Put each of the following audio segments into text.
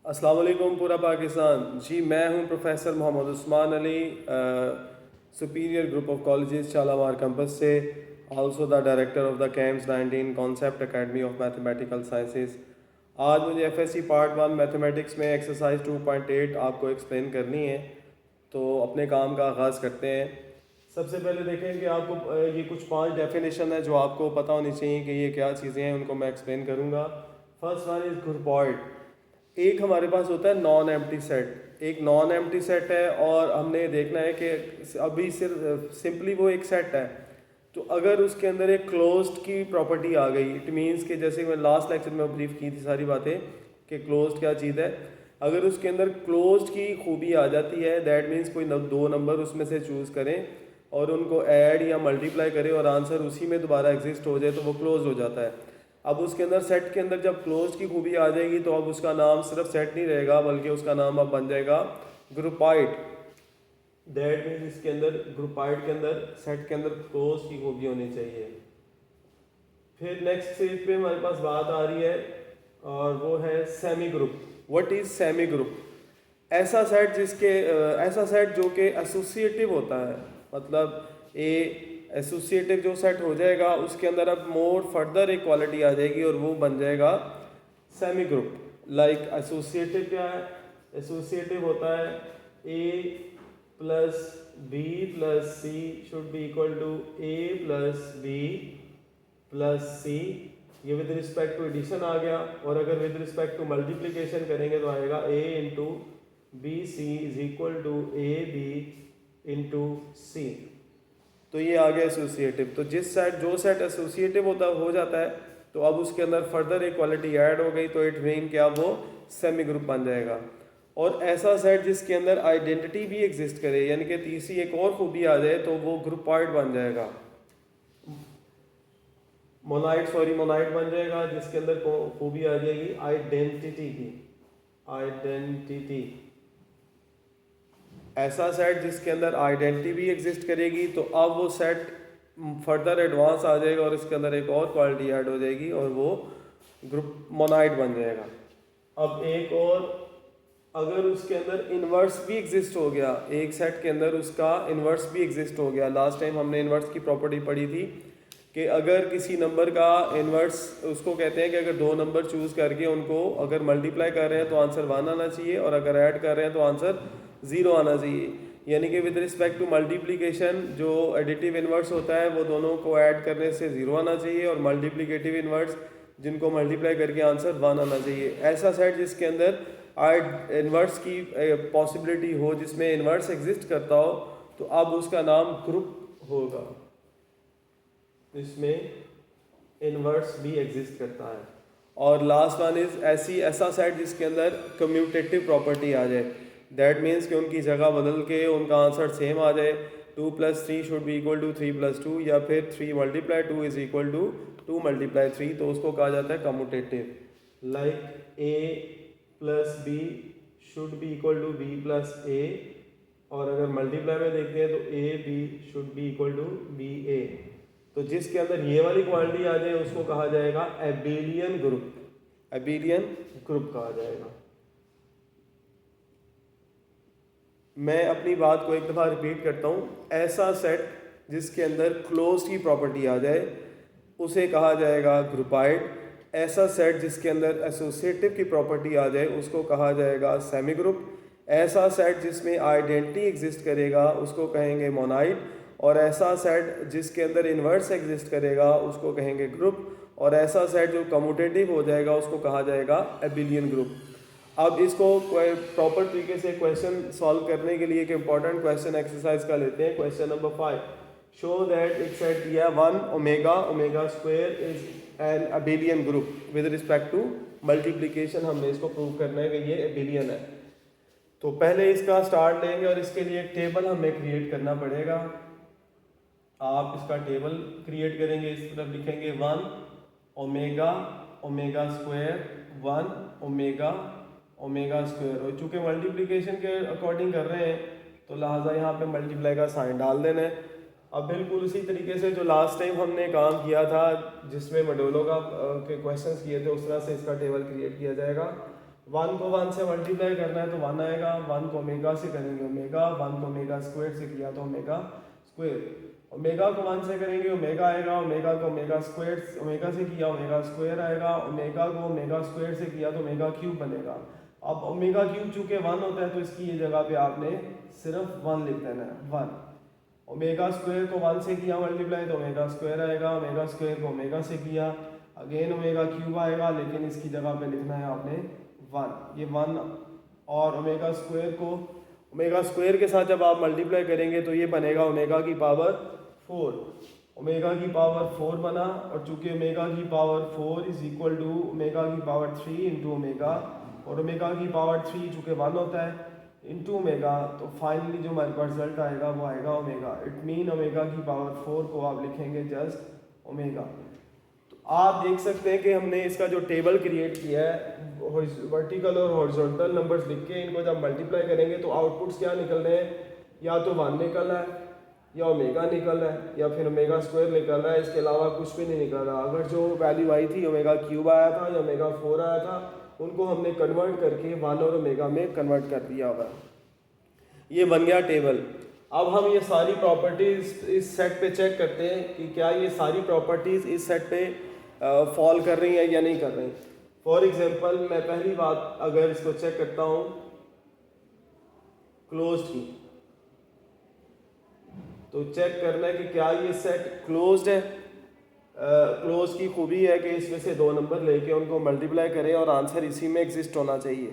अस्सलाम वालेकुम पूरा पाकिस्तान जी। मैं हूं professor Mohammad Usman Ali, superior group of colleges Shalamar campus से, also the director of the CAMS 19 concept academy of mathematical sciences. आज मुझे एफएससी पार्ट 1 मैथमेटिक्स में एक्सरसाइज 2.8 आपको एक्सप्लेन करनी है, तो अपने काम का आगाज़ करते हैं। सबसे पहले देखें कि आपको ये कुछ 5 डेफिनेशन है जो आपको पता होनी चाहिए कि ये क्या चीज़ें हैं, उनको मैं एक्सप्लेन करूँगा। First one is groupoid. एक हमारे पास होता है नॉन एम्प्टी सेट, एक नॉन एम्प्टी सेट है और हमने देखना है कि अभी सिर्फ सिंपली वो एक सेट है, तो अगर उसके अंदर एक क्लोज्ड की प्रॉपर्टी आ गई, इट मीन्स कि जैसे मैं लास्ट लेक्चर में ब्रीफ की थी सारी बातें कि क्लोज्ड क्या चीज़ है। अगर उसके अंदर क्लोज्ड की खूबी आ जाती है, दैट मीन्स कोई दो नंबर उसमें से चूज़ करें और उनको ऐड या मल्टीप्लाई करें और आंसर उसी में दोबारा एग्जिस्ट हो जाए तो वो क्लोज हो जाता है। अब उसके अंदर सेट के अंदर जब क्लोज की खूबी आ जाएगी तो अब उसका नाम सिर्फ सेट नहीं रहेगा, बल्कि उसका नाम अब बन जाएगा ग्रुपाइड। दैट मीन्स इसके अंदर ग्रुपाइड के अंदर सेट के अंदर क्लोज की खूबी होनी चाहिए। फिर नेक्स्ट स्टेज पे हमारे पास बात आ रही है और वो है semi group. What is semi group? ऐसा सेट ऐसा सेट जो कि एसोसिएटिव होता है, मतलब एसोसिएटिव जो सेट हो जाएगा उसके अंदर अब मोर फर्दर एक क्वालिटी आ जाएगी और वो बन जाएगा सेमी ग्रुप। लाइक एसोसिएटिव क्या है? एसोसिएटिव होता है A plus B plus C should be equal to A plus B plus C. ये विद रिस्पेक्ट टू एडिशन आ गया, और अगर विद रिस्पेक्ट टू मल्टीप्लिकेशन करेंगे तो आएगा A into B C is equal to A B into C. तो ये आ गया एसोसिएटिव। तो जो सेट एसोसिएटिव हो जाता है तो अब उसके अंदर फर्दर एक क्वालिटी ऐड हो गई, तो इट मीन क्या वो सेमी ग्रुप बन जाएगा। और ऐसा सेट जिसके अंदर आइडेंटिटी भी एग्जिस्ट करे, यानी कि तीसरी एक और खूबी आ जाए, तो वो ग्रुपॉइड बन जाएगा। मोनाइड बन जाएगा जिसके अंदर खूबी आ जाएगी आइडेंटिटी की। आइडेंटिटी ऐसा सेट जिसके अंदर आइडेंटिटी भी एग्जिस्ट करेगी, तो अब वो सेट फर्दर एडवांस आ जाएगा और इसके अंदर एक और क्वालिटी ऐड हो जाएगी और वो ग्रुप मोनाइड बन जाएगा। अब एक और, अगर उसके अंदर इन्वर्स भी एग्जिस्ट हो गया, एक सेट के अंदर उसका इन्वर्स भी एग्जिस्ट हो गया। लास्ट टाइम हमने इन्वर्स की प्रॉपर्टी पढ़ी थी कि अगर किसी नंबर का इन्वर्स, उसको कहते हैं कि अगर दो नंबर चूज़ करके उनको अगर मल्टीप्लाई कर रहे हैं तो आंसर 1 आना चाहिए, और अगर ऐड कर रहे हैं तो आंसर 0 आना चाहिए। यानी कि विद रिस्पेक्ट टू मल्टीप्लिकेशन जो एडिटिव इन्वर्स होता है वो दोनों को ऐड करने से 0 आना चाहिए, और मल्टीप्लिकेटिव इन्वर्स जिनको मल्टीप्लाई करके आंसर 1 आना चाहिए। ऐसा सेट जिसके अंदर इन्वर्स की पॉसिबिलिटी हो, जिसमें इन्वर्स एग्जिस्ट करता हो, तो अब उसका नाम ग्रुप होगा, इसमें इन्वर्स भी एग्जिस्ट करता है। और लास्ट वन इज ऐसा सेट जिसके अंदर कम्यूटेटिव प्रॉपर्टी आ जाए, दैट मीन्स कि उनकी जगह बदल के उनका आंसर सेम आ जाए। 2 + 3 शुड बी इक्वल टू 3 + 2, या फिर 3 × 2 इज इक्वल टू 2 × 3, तो उसको कहा जाता है commutative. Like A plus B should be equal to B plus A, और अगर मल्टीप्लाई में देखते हैं तो A B should be equal to B A. तो जिसके अंदर ये वाली क्वालिटी आ जाए उसको कहा जाएगा एबेलियन ग्रुप। एबेलियन ग्रुप कहा जाएगा। मैं अपनी बात को एक दफ़ा रिपीट करता हूँ। ऐसा सेट जिसके अंदर क्लोज की प्रॉपर्टी आ जाए उसे कहा जाएगा ग्रुपाइड। ऐसा सेट जिसके अंदर एसोसिएटिव की प्रॉपर्टी आ जाए उसको कहा जाएगा सेमी ग्रुप। ऐसा सेट जिसमें आइडेंटिटी एग्जिस्ट करेगा उसको कहेंगे मोनाइड। और ऐसा सेट जिसके अंदर इन्वर्स एग्जिस्ट करेगा उसको कहेंगे ग्रुप। और ऐसा सेट जो कम्यूटेटिव हो जाएगा उसको कहा जाएगा एबेलियन ग्रुप। अब इसको प्रॉपर तरीके से क्वेश्चन सॉल्व करने के लिए एक इंपॉर्टेंट क्वेश्चन एक्सरसाइज का लेते हैं। क्वेश्चन नंबर 5, शो दैट एक सेट दिया 1 omega square is an abelian group with respect to multiplication. हमने इसको प्रूव करना है कि ये एबेलियन है। तो पहले इसका स्टार्ट लेंगे और इसके लिए एक टेबल हमें क्रिएट करना पड़ेगा। आप इसका टेबल क्रिएट करेंगे, इस तरफ लिखेंगे 1 ओमेगा स्क्वायर 1 ओमेगा स्क्वायर। और चूँकि मल्टीप्लिकेशन के अकॉर्डिंग कर रहे हैं तो लिहाजा यहाँ पे मल्टीप्लाई का साइन डाल देना है। अब बिल्कुल उसी तरीके से जो लास्ट टाइम हमने काम किया था जिसमें मॉड्यूलो का के क्वेश्चंस किए थे, उस तरह से इसका टेबल क्रिएट किया जाएगा। 1 को 1 से मल्टीप्लाई करना है तो 1 आएगा, 1 को ओमेगा से करेंगे ओमेगा, 1 को ओमेगा स्क्वायर से किया तो ओमेगा स्क्वायर, ओमेगा को 1 से करेंगे ओमेगा आएगा, ओमेगा को ओमेगा स्क्वायर ओमेगा से किया ओमेगा स्क्वायर आएगा, ओमेगा को ओमेगा स्क्वायर से किया तो ओमेगा क्यूब बनेगा। अब ओमेगा क्यूब चूंकि 1 होता है तो इसकी ये जगह पे आपने सिर्फ 1 लिख देना है, 1। ओमेगा स्क्वायर को 1 से किया मल्टीप्लाई तो ओमेगा स्क्वायर आएगा, ओमेगा स्क्वायर को ओमेगा से किया अगेन ओमेगा क्यूब आएगा, लेकिन इसकी जगह पे लिखना है आपने 1, ये 1। और ओमेगा स्क्वायर को ओमेगा स्क्वायर के साथ जब आप मल्टीप्लाई करेंगे तो ये बनेगा ओमेगा की पावर 4, ओमेगा की पावर 4 बना। और चूंकि ओमेगा की power 4 is equal to omega की पावर 3 इंटू ओमेगा, और ओमेगा की पावर 3 चूँकि 1 होता है इंटू ओमेगा, तो फाइनली जो हमारे पास रिजल्ट आएगा वो आएगा ओमेगा। इट मीन ओमेगा की पावर 4 को आप लिखेंगे जस्ट ओमेगा। तो आप देख सकते हैं कि हमने इसका जो टेबल क्रिएट किया है वर्टिकल और हॉरिजॉन्टल नंबर्स लिख के इनको जब मल्टीप्लाई करेंगे तो आउटपुट्स क्या निकल रहे हैं, या तो 1 निकल रहा है, या ओमेगा निकल रहा है, या फिर ओमेगा स्क्वायर निकल रहा है, इसके अलावा कुछ भी नहीं निकल रहा। अगर जो वैल्यू आई थी ओमेगा क्यूब आया था या ओमेगा 4 आया था, उनको हमने कन्वर्ट करके 1 और ओमेगा में कन्वर्ट कर दिया हुआ। ये बन गया टेबल। अब हम ये सारी प्रॉपर्टीज़ इस सेट पे चेक करते हैं कि क्या ये सारी प्रॉपर्टीज़ इस सेट पे फॉल कर रही हैं या नहीं कर रही। फॉर एग्जांपल मैं पहली बात अगर इसको चेक करता हूँ क्लोज्ड की, तो चेक करना है कि क्या ये सेट क्लोज्ड है। क्लोज की खूबी है कि इसमें से 2 नंबर लेके उनको मल्टीप्लाई करें और आंसर इसी में एग्जिस्ट होना चाहिए।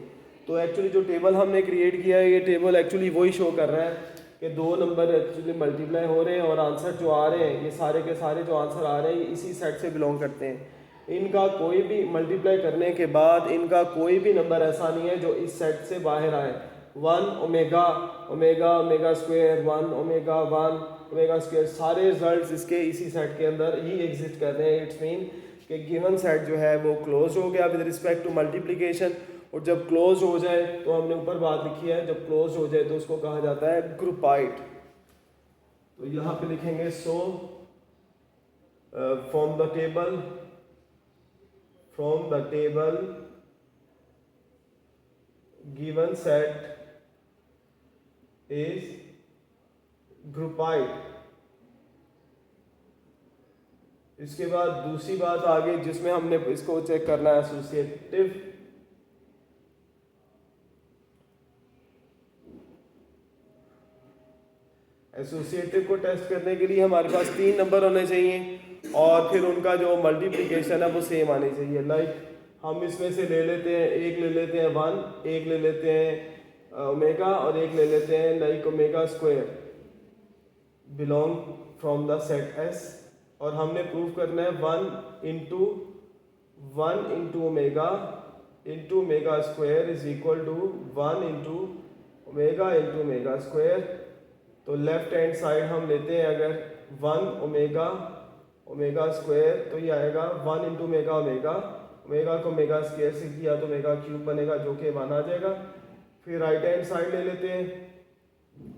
तो एक्चुअली जो टेबल हमने क्रिएट किया है ये टेबल एक्चुअली वही शो कर रहा है कि 2 नंबर एक्चुअली मल्टीप्लाई हो रहे हैं और आंसर जो आ रहे हैं ये सारे के सारे जो आंसर आ रहे हैं इसी सेट से बिलोंग करते हैं। इनका कोई भी मल्टीप्लाई करने के बाद इनका कोई भी नंबर ऐसा नहीं है जो इस सेट से बाहर आए। 1 omega omega omega square 1 omega 1 omega square सारे रिजल्ट्स इसके इसी सेट के अंदर ही एग्जिस्ट कर रहे हैं। इट्स मीन कि गिवन सेट जो है वो क्लोज हो गया विद रिस्पेक्ट टू मल्टीप्लिकेशन। और जब क्लोज हो जाए तो हमने ऊपर बात लिखी है, जब क्लोज हो जाए तो उसको कहा जाता है ग्रुपाइड। तो यहाँ पे लिखेंगे so from the table given set is groupoid. इसके बाद दूसरी बात आगे जिसमें हमने इसको चेक करना है एसोसिएटिव। एसोसिएटिव को टेस्ट करने के लिए हमारे पास 3 नंबर होने चाहिए और फिर उनका जो मल्टीप्लिकेशन है वो सेम आनी चाहिए। लाइक हम इसमें से ले लेते हैं, एक ले लेते हैं 1, एक ले लेते हैं ओमेगा और एक ले लेते हैं like omega square belong from the set S. और हमने प्रूव करना है 1 into omega square is equal to 1 into omega square. तो लेफ्ट हैंड साइड हम लेते हैं अगर 1 ओमेगा स्क्वायर तो ये आएगा 1 इंटू ओमेगा को ओमेगा स्क्वायर से किया तो ओमेगा क्यूब बनेगा जो कि 1 आ जाएगा। फिर राइट हैंड साइड ले लेते हैं,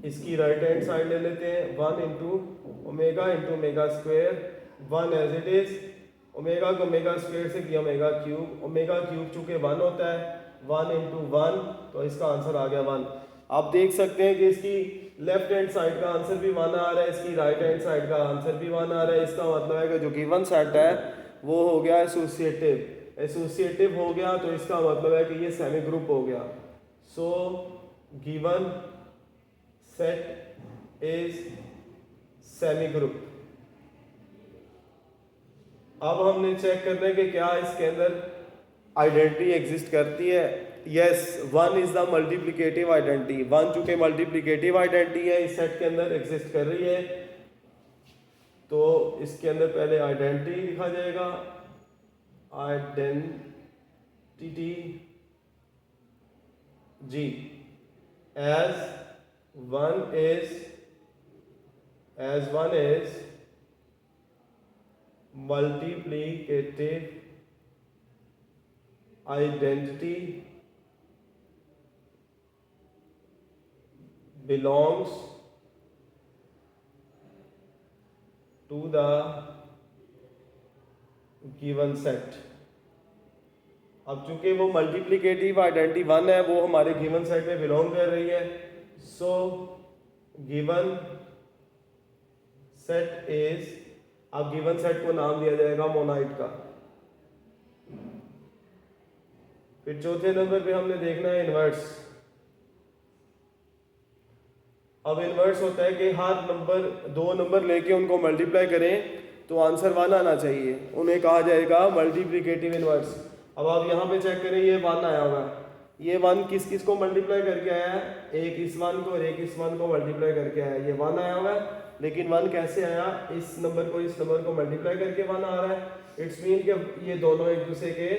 इसकी राइट हैंड साइड ले लेते हैं 1 into omega square 1 as it is. Omega को ओमेगा स्क्वायर से किया ओमेगा क्यूब चूंकि 1 होता है 1 इंटू 1 तो इसका आंसर आ गया 1। आप देख सकते हैं कि इसकी लेफ्ट हैंड साइड का आंसर भी 1 आ रहा है, इसकी राइट हैंड साइड का आंसर भी 1 आ रहा है। इसका मतलब है कि जो गिवन सेट है वो हो गया एसोसिएटिव हो गया, तो इसका मतलब है कि ये सेमी ग्रुप हो गया। So given set is semi group. अब हमने चेक करना है कि क्या इसके अंदर आइडेंटिटी एग्जिस्ट करती है। Yes, 1 is the multiplicative identity. 1 चूंकि मल्टीप्लिकेटिव आइडेंटिटी है इस सेट के अंदर एग्जिस्ट कर रही है, तो इसके अंदर पहले आइडेंटिटी लिखा जाएगा। Identity G as 1 is multiplicative identity belongs to the given set। अब चूंकि वो मल्टीप्लिकेटिव आइडेंटिटी 1 है, वो हमारे गिवन सेट में बिलोंग कर रही है, सो गिवन सेट इज, अब गिवन सेट को नाम दिया जाएगा मोनाइट का। फिर चौथे नंबर पे हमने देखना है इनवर्स। अब इनवर्स होता है कि हर नंबर, दो नंबर लेके उनको मल्टीप्लाई करें तो आंसर 1 आना चाहिए, उन्हें कहा जाएगा मल्टीप्लिकेटिव इनवर्स। अब आप यहाँ पे चेक करें, ये 1 आया हुआ है, ये 1 किस किस को मल्टीप्लाई करके आया है, एक इस 1 को और एक इस 1 को मल्टीप्लाई करके आया है, ये 1 आया हुआ है। लेकिन 1 कैसे आया, इस नंबर को इस नंबर को मल्टीप्लाई करके 1 आ रहा है। इट्स मीन कि ये दोनों एक दूसरे के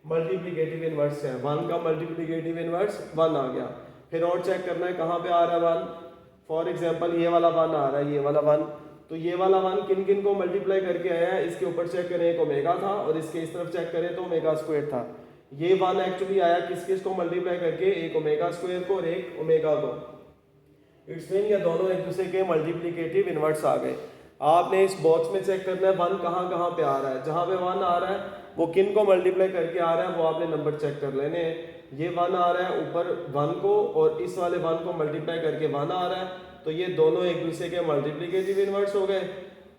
मल्टीप्लिकेटिव इनवर्स है। 1 का मल्टीप्लिकेटिव इनवर्स 1 आ गया। फिर और चेक करना है कहाँ पे आ रहा है 1। फॉर एग्जाम्पल ये वाला 1 आ रहा है, ये वाला 1, तो ये वाला 1 किन किन को मल्टीप्लाई करके आया है, इसके ऊपर चेक करें, एक ओमेगा था और इसके इस तरफ चेक करें तो ओमेगा स्क्वायर था। ये 1 एक्चुअली आया किस किस को मल्टीप्लाई करके, एक ओमेगा स्क्वायर को और एक ओमेगा को। इट्स मीन ये दोनों एक दूसरे के मल्टीप्लिकेटिव इनवर्स आ गए। आपने इस बॉक्स में चेक करना है 1 कहाँ कहाँ पे आ रहा है, जहाँ पे 1 आ रहा है वो किन को मल्टीप्लाई करके आ रहा है, वो आपने नंबर चेक कर लेने हैं। ये 1 आ रहा है ऊपर 1 को और इस वाले 1 को मल्टीप्लाई करके 1 आ रहा है, तो ये दोनों एक दूसरे के मल्टीप्लिकेटिव इनवर्स हो गए।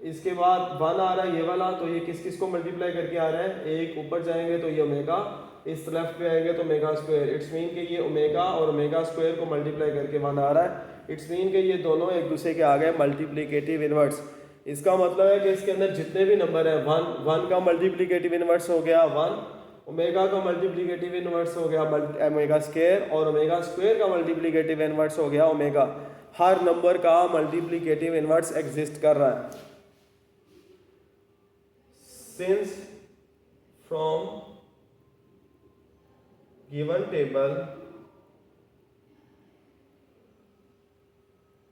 इसके बाद 1 आ रहा है ये वाला, तो ये किस किस को मल्टीप्लाई करके आ रहा है, एक ऊपर जाएंगे तो ये ओमेगा, इस लेफ्ट पे आएंगे तो ओमेगा स्क्वायर। इट्स मीन कि ये ओमेगा और ओमेगा स्क्वायर को मल्टीप्लाई करके 1 आ रहा है। इट्स मीन कि ये दोनों एक दूसरे के आ गए मल्टीप्लिकेटिव इनवर्स। इसका मतलब है कि इसके अंदर जितने भी नंबर है, 1 का मल्टीप्लिकेटिव इनवर्स हो गया 1, ओमेगा का मल्टीप्लिकेटिव इनवर्स हो गया ओमेगा स्क्वायर, और ओमेगा स्क्वायर का मल्टीप्लिकेटिव इनवर्स हो गया ओमेगा। हर नंबर का मल्टीप्लिकेटिव इनवर्स एग्जिस्ट कर रहा है। Since from given table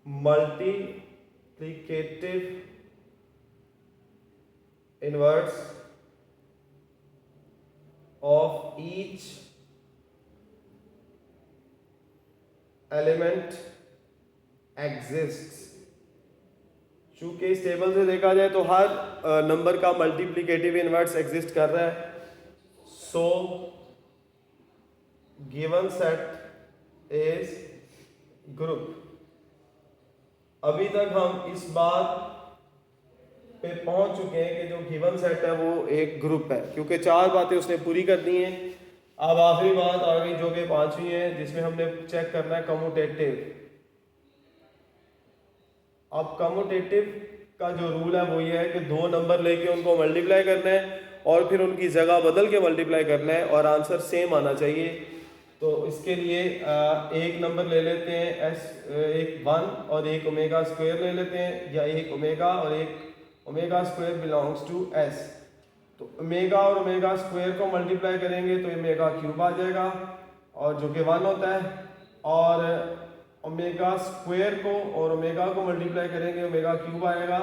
multiplicative inverse of each element exists। चूंकि इस टेबल से देखा जाए तो हर नंबर का मल्टीप्लिकेटिव इनवर्स एग्जिस्ट कर रहा है, so given set is group. अभी तक हम इस बात पे पहुंच चुके हैं कि जो गिवन सेट है वो एक ग्रुप है, क्योंकि 4 बातें उसने पूरी कर दी हैं। अब आखिरी बात आ गई जो कि 5वीं है, जिसमें हमने चेक करना है कम्यूटेटिव। अब कम्यूटेटिव का जो रूल है वो ये है कि 2 नंबर लेके उनको मल्टीप्लाई करना है और फिर उनकी जगह बदल के मल्टीप्लाई करना है और आंसर सेम आना चाहिए। तो इसके लिए एक नंबर ले लेते हैं एक 1 और एक ओमेगा स्क्वायर ले लेते हैं, या एक ओमेगा और एक omega square belongs to S. तो ओमेगा और ओमेगा स्क्वायर को मल्टीप्लाई करेंगे तो ओमेगा क्यूब आ जाएगा, और जो कि 1 होता है, और ओमेगा स्क्वायर को और ओमेगा को मल्टीप्लाई करेंगे ओमेगा क्यूब आएगा,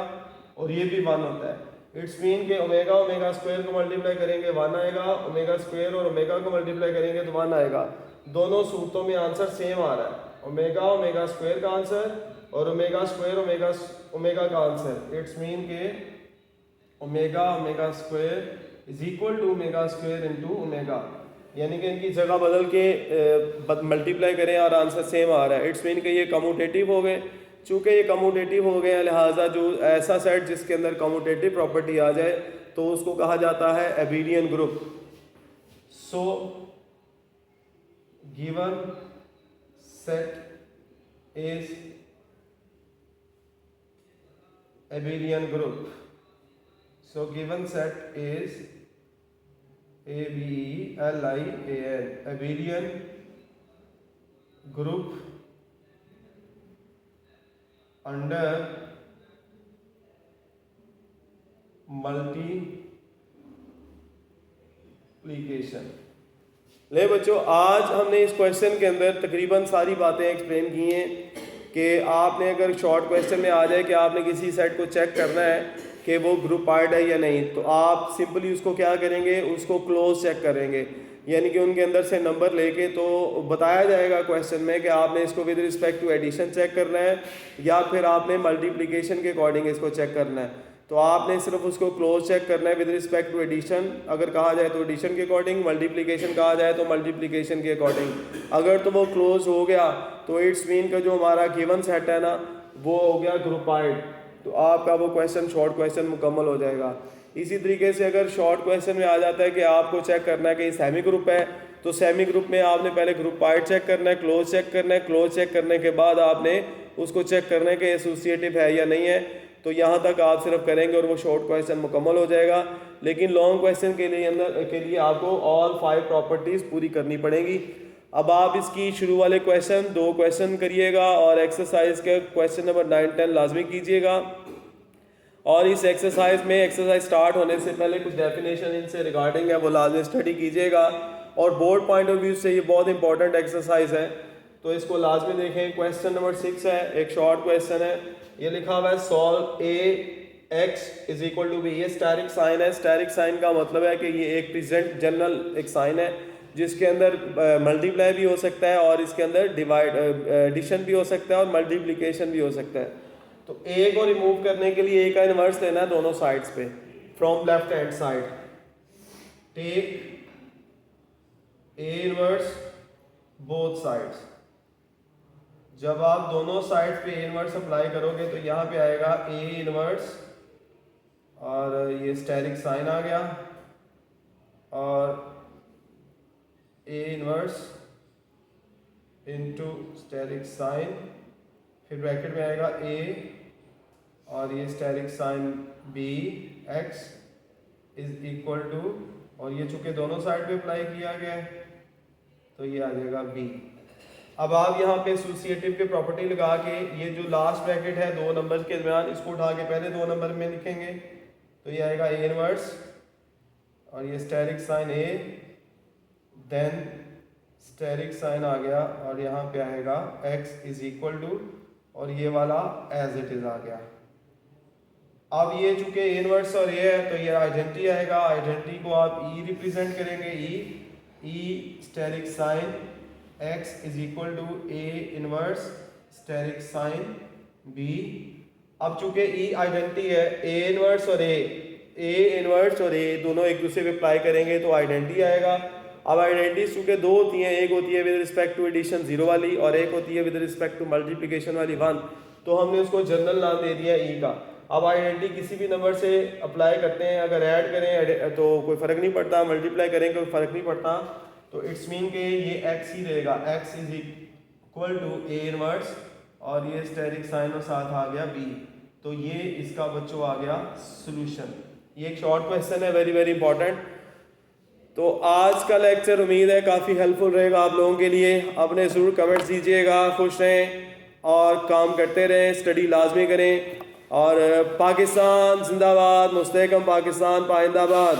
और ये भी 1 होता है। इट्स मीन के ओमेगा ओमेगा स्क्वायर को मल्टीप्लाई करेंगे 1 आएगा, ओमेगा स्क्वायर और ओमेगा को मल्टीप्लाई करेंगे तो 1 आएगा। दोनों सूत्रों में आंसर सेम आ रहा है, ओमेगा ओमेगा स्क्वायर का आंसर और ओमेगा स्क्वायर ओमेगा का आंसर। इट्स मीन के omega omega square is equal to omega square into omega, यानी कि इनकी जगह बदल के मल्टीप्लाई करें और आंसर सेम आ रहा है। इट्स मीन के ये कम्यूटेटिव हो गए। चूंकि ये कम्यूटेटिव हो गए, लिहाजा जो ऐसा सेट जिसके अंदर कम्यूटेटिव प्रॉपर्टी आ जाए तो उसको कहा जाता है Abelian group. So given set is abelian group। So given set is ABELIAN, abelian group under multiplication। ले बच्चों, आज हमने इस क्वेश्चन के अंदर तकरीबन सारी बातें एक्सप्लेन की हैं कि आपने अगर शॉर्ट क्वेश्चन में आ जाए कि आपने किसी सेट को चेक करना है कि वो ग्रुपाइड है या नहीं, तो आप सिंपली उसको क्या करेंगे, उसको क्लोज चेक करेंगे, यानी कि उनके अंदर से नंबर लेके तो बताया जाएगा क्वेश्चन में कि आपने इसको with respect to addition check करना है या फिर आपने मल्टीप्लिकेशन के अकॉर्डिंग इसको चेक करना है। तो आपने सिर्फ उसको क्लोज चेक करना है विद रिस्पेक्ट टू एडिशन। अगर कहा जाए तो एडिशन के अकॉर्डिंग, मल्टीप्लिकेशन कहा जाए तो मल्टीप्लिकेशन के अकॉर्डिंग। अगर तो वो क्लोज हो गया तो इट्स मीन का जो हमारा गिवन सेट है ना वो हो गया ग्रुपाइड, तो आपका वो क्वेश्चन शॉर्ट क्वेश्चन मुकम्मल हो जाएगा। इसी तरीके से अगर शॉर्ट क्वेश्चन में आ जाता है कि आपको चेक करना है कि सेमी ग्रुप है, तो सेमी ग्रुप में आपने पहले ग्रुपाइड चेक करना है, क्लोज चेक करना है, क्लोज चेक करने के बाद आपने उसको चेक करना है कि एसोसिएटिव है या नहीं है। तो यहाँ तक आप सिर्फ करेंगे और वो शॉर्ट क्वेश्चन मुकम्मल हो जाएगा। लेकिन लॉन्ग क्वेश्चन के लिए आपको ऑल 5 प्रॉपर्टीज़ पूरी करनी पड़ेगी। अब आप इसकी शुरू वाले क्वेश्चन 2 क्वेश्चन करिएगा और एक्सरसाइज के क्वेश्चन नंबर 9, 10 लाजमी कीजिएगा। और इस एक्सरसाइज में एक्सरसाइज स्टार्ट होने से पहले कुछ डेफिनेशन इनसे रिगार्डिंग है वो लाजमी स्टडी कीजिएगा। और बोर्ड पॉइंट ऑफ व्यू से ये बहुत इंपॉर्टेंट एक्सरसाइज है, तो इसको लाजमी देखें। क्वेश्चन नंबर 6 है, एक शॉर्ट क्वेश्चन है, ये लिखा हुआ है solve A X is equal to B. ये स्टैटिक साइन है। स्टैटिक साइन का मतलब है कि ये एक प्रेजेंट जनरल एक साइन है जिसके अंदर मल्टीप्लाई भी हो सकता है और इसके अंदर डिवाइड एडिशन भी हो सकता है और मल्टीप्लिकेशन भी हो सकता है। तो ए को रिमूव करने के लिए ए का इन्वर्स लेना है दोनों साइड्स पे। From left hand side take A inverse both sides. जब आप दोनों साइड्स पे ए इन्वर्स अप्लाई करोगे तो यहाँ पे आएगा ए इन्वर्स और ये स्टेरिक साइन आ गया और A inverse into asterisk sign, फिर ब्रैकेट में आएगा ए और ये asterisk sign B X is equal to, और ये चूंकि दोनों साइड पे अप्लाई किया गया है तो ये आ जाएगा बी। अब आप यहाँ पे एसोसिएटिव की प्रॉपर्टी लगा के ये जो लास्ट ब्रैकेट है 2 नंबर के दरमियान इसको उठा के पहले 2 नंबर में लिखेंगे तो ये आएगा ए इनवर्स और ये स्टेरिक साइन ए, देन स्टेरिक साइन आ गया और यहाँ पे आएगा x इज इक्वल टू, और ये वाला एज इट इज आ गया। अब ये चूंकि ए इनवर्स और ए है तो ये आइडेंटिटी आएगा। आइडेंटिटी को आप ई रिप्रेजेंट करेंगे, E asterisk sign x is equal to A inverse asterisk sign b। अब चूंकि ई आइडेंटिटी है, ए इनवर्स और ए इनवर्स और ए दोनों एक दूसरे पे अप्लाई करेंगे तो आइडेंटिटी आएगा। अब आइडेंटिटी चूंकि 2 होती हैं, एक होती है विद रिस्पेक्ट टू एडिशन 0 वाली और एक होती है विद रिस्पेक्ट टू मल्टीप्लिकेशन वाली 1, तो हमने उसको जनरल नाम दे दिया ई का। अब आइडेंटिटी किसी भी नंबर से अप्लाई करते हैं, अगर ऐड करें तो कोई फ़र्क नहीं पड़ता, मल्टीप्लाई करें कोई फ़र्क नहीं पड़ता, तो इट्स मीन के ये x ही रहेगा, x is equal to A inverse और ये स्टेरिक साइन और साथ आ गया b। तो ये इसका बच्चों आ गया सॉल्यूशन। ये एक शॉर्ट क्वेश्चन है, वेरी वेरी इंपॉर्टेंट। तो आज का लेक्चर उम्मीद है काफ़ी हेल्पफुल रहेगा आप लोगों के लिए। अपने ज़रूर कमेंट्स दीजिएगा, खुश रहें और काम करते रहें, स्टडी लाजमी करें। और पाकिस्तान जिंदाबाद, मुस्तहकम पाकिस्तान पाइंदाबाद।